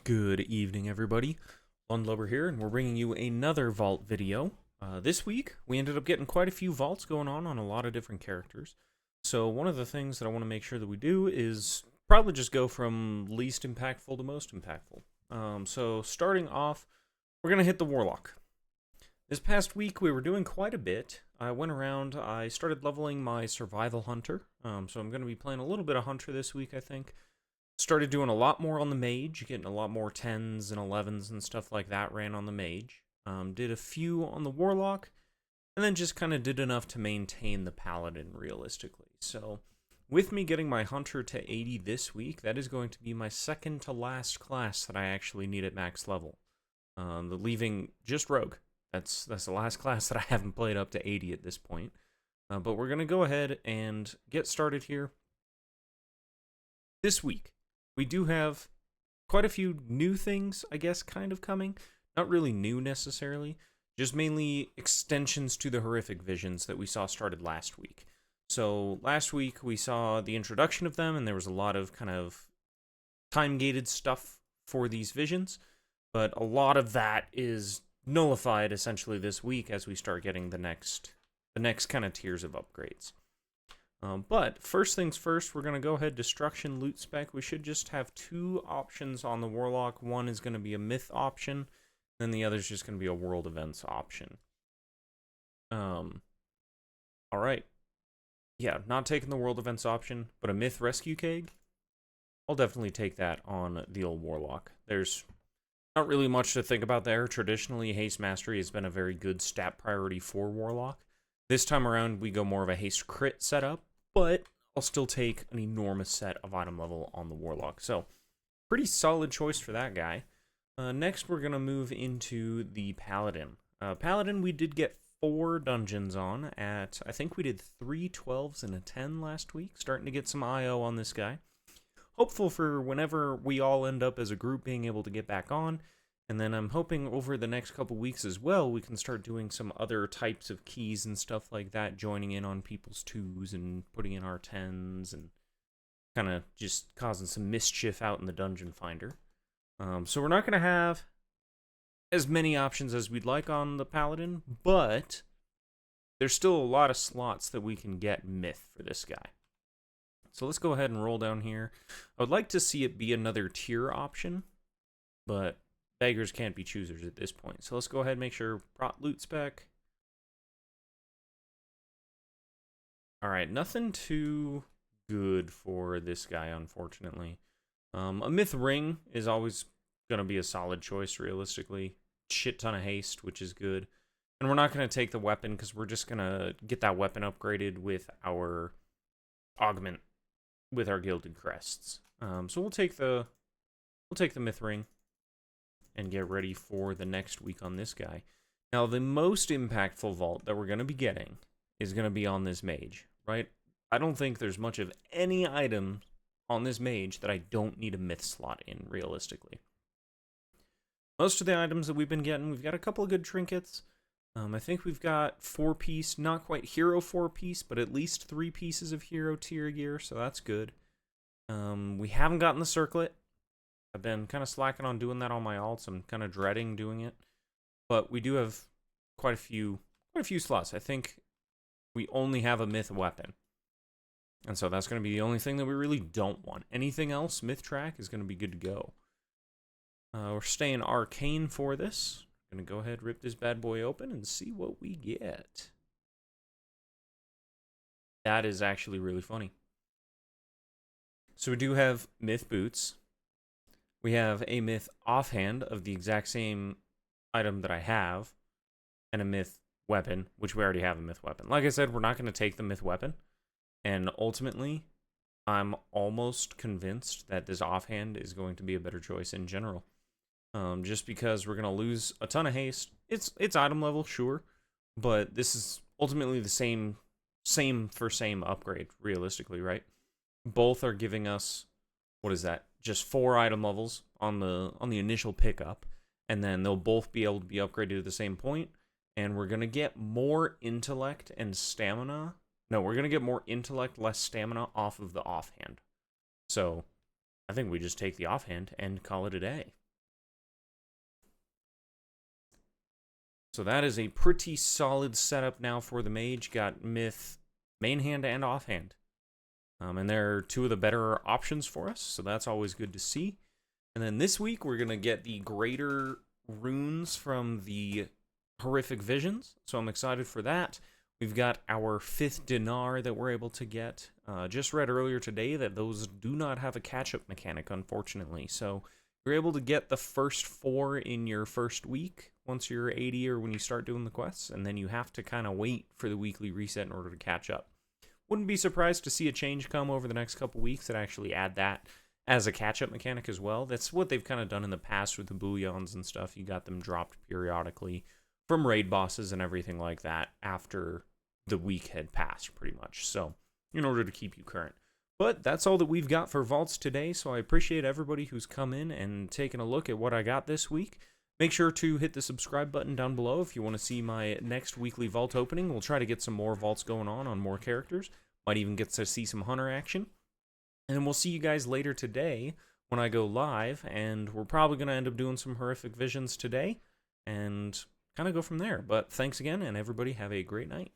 Good evening, everybody. Lundlubber here, and we're bringing you another vault video. This week, we ended up getting quite a few vaults going on a lot of different characters. So one of the things that I want to make sure that we do is probably just go from least impactful to most impactful. So starting off, we're going to hit the Warlock. This past week, we were doing quite a bit. I went around, I started leveling my Survival Hunter. So I'm going to be playing a little bit of Hunter this week, I think. Started doing a lot more on the mage, getting a lot more 10s and 11s and stuff like that ran on the mage. Did a few on the warlock, and then just kind of did enough to maintain the paladin realistically. So with me getting my hunter to 80 this week, that is going to be my second to last class that I actually need at max level. The leaving just rogue. That's the last class that I haven't played up to 80 at this point. But we're going to go ahead and get started here. This week, we do have quite a few new things, I guess, kind of coming. Not really new necessarily, just mainly extensions to the horrific visions that we saw started last week. So last week we saw the introduction of them, and there was a lot of kind of time-gated stuff for these visions, but a lot of that is nullified essentially this week as we start getting the next kind of tiers of upgrades. But first things first, we're going to go ahead, destruction loot spec. We should just have two options on the warlock. One is going to be a myth option, then the other is just going to be a world events option. Alright. Yeah, not taking the world events option, but a myth rescue keg. I'll definitely take that on the old warlock. There's not really much to think about there. Traditionally, haste mastery has been a very good stat priority for warlock. This time around, we go more of a haste crit setup, but I'll still take an enormous set of item level on the warlock. So, pretty solid choice for that guy. Next, we're going to move into the paladin. Paladin, we did get 4 dungeons on at, I think we did 3 12s and a 10 last week. Starting to get some IO on this guy. Hopeful for whenever we all end up as a group being able to get back on. And then I'm hoping over the next couple weeks as well, we can start doing some other types of keys and stuff like that, joining in on people's 2s and putting in our 10s and kind of just causing some mischief out in the dungeon finder. So we're not going to have as many options as we'd like on the paladin, but there's still a lot of slots that we can get myth for this guy. So let's go ahead and roll down here. I would like to see it be another tier option, but beggars can't be choosers at this point. So let's go ahead and make sure prot loot spec. Alright, nothing too good for this guy, unfortunately. A myth ring is always going to be a solid choice, realistically. Shit ton of haste, which is good. And we're not going to take the weapon, because we're just going to get that weapon upgraded with our augment, with our gilded crests. So we'll take the myth ring and get ready for the next week on this guy. Now, the most impactful vault that we're going to be getting is going to be on this mage, right? I don't think there's much of any item on this mage that I don't need a myth slot in, realistically. Most of the items that we've been getting, we've got a couple of good trinkets. I think we've got 4-piece, not quite hero 4-piece, but at least 3 pieces of hero tier gear, so that's good. We haven't gotten the circlet. I've been kind of slacking on doing that on my alts. I'm kind of dreading doing it. But we do have quite a few slots. I think we only have a myth weapon. And so that's going to be the only thing that we really don't want. Anything else, myth track, is going to be good to go. We're staying arcane for this. Going to go ahead, rip this bad boy open, and see what we get. That is actually really funny. So we do have myth boots. We have a myth offhand of the exact same item that I have, and a myth weapon, which we already have a myth weapon. Like I said, we're not going to take the myth weapon, and ultimately, I'm almost convinced that this offhand is going to be a better choice in general. Just because we're going to lose a ton of haste. It's item level, sure, but this is ultimately the same for same upgrade, realistically, right? Both are giving us, what is that? Just 4 item levels on the initial pickup, and then they'll both be able to be upgraded at the same point, and we're going to get more intellect and stamina. No, we're going to get more intellect, less stamina off of the offhand. So I think we just take the offhand and call it a day. So that is a pretty solid setup now for the mage. Got myth main hand and offhand. And they're two of the better options for us, so that's always good to see. And then this week, we're going to get the greater runes from the horrific visions, so I'm excited for that. We've got our 5th dinar that we're able to get. Just read earlier today that those do not have a catch-up mechanic, unfortunately. So you're able to get the first 4 in your first week once you're 80 or when you start doing the quests, and then you have to kind of wait for the weekly reset in order to catch up. Wouldn't be surprised to see a change come over the next couple weeks that actually add that as a catch-up mechanic as well. That's what they've kind of done in the past with the booleans and stuff. You got them dropped periodically from raid bosses and everything like that after the week had passed, pretty much. So, in order to keep you current. But that's all that we've got for vaults today, so I appreciate everybody who's come in and taken a look at what I got this week. Make sure to hit the subscribe button down below if you want to see my next weekly vault opening. We'll try to get some more vaults going on more characters. Might even get to see some hunter action. And we'll see you guys later today when I go live, and we're probably going to end up doing some horrific visions today and kind of go from there. But thanks again, and everybody have a great night.